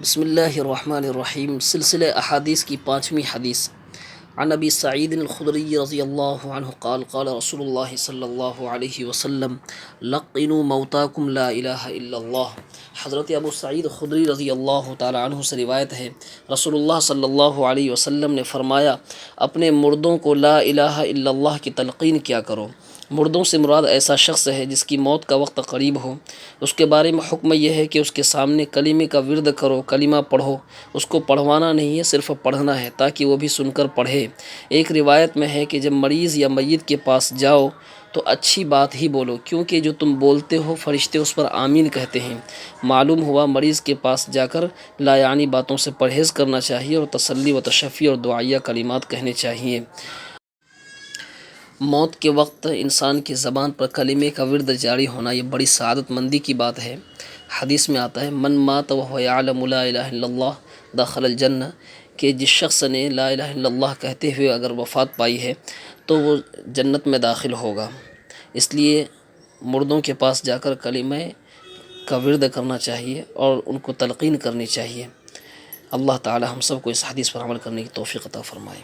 بسم اللہ الرحمن الرحیم، سلسلہ احادیث کی پانچویں حدیث۔ عن ابی سعید الخدری رضی اللہ عنہ قال قال رسول اللہ صلی اللہ علیہ وسلم لقنوا موتاکم لا الہ الا اللہ۔ حضرت ابو سعید خدری رضی اللہ تعالی عنہ سے روایت ہے، رسول اللہ صلی اللہ علیہ وسلم نے فرمایا، اپنے مردوں کو لا الہ الا اللہ کی تلقین کیا کرو۔ مردوں سے مراد ایسا شخص ہے جس کی موت کا وقت قریب ہو، اس کے بارے میں حکم یہ ہے کہ اس کے سامنے کلمے کا ورد کرو، کلمہ پڑھو۔ اس کو پڑھوانا نہیں ہے، صرف پڑھنا ہے تاکہ وہ بھی سن کر پڑھے۔ ایک روایت میں ہے کہ جب مریض یا میت کے پاس جاؤ تو اچھی بات ہی بولو، کیونکہ جو تم بولتے ہو فرشتے اس پر آمین کہتے ہیں۔ معلوم ہوا مریض کے پاس جا کر لا یعنی باتوں سے پرہیز کرنا چاہیے اور تسلی و تشفی اور دعائیہ کلمات کہنے چاہیے۔ موت کے وقت انسان کی زبان پر کلمے کا ورد جاری ہونا یہ بڑی سعادت مندی کی بات ہے۔ حدیث میں آتا ہے من مات وهو يعلم لا الہ الا اللہ دخل الجنہ، کہ جس شخص نے لا الہ الا اللہ کہتے ہوئے اگر وفات پائی ہے تو وہ جنت میں داخل ہوگا۔ اس لیے مردوں کے پاس جا کر کلمے کا ورد کرنا چاہیے اور ان کو تلقین کرنی چاہیے۔ اللہ تعالی ہم سب کو اس حدیث پر عمل کرنے کی توفیق عطا فرمائے۔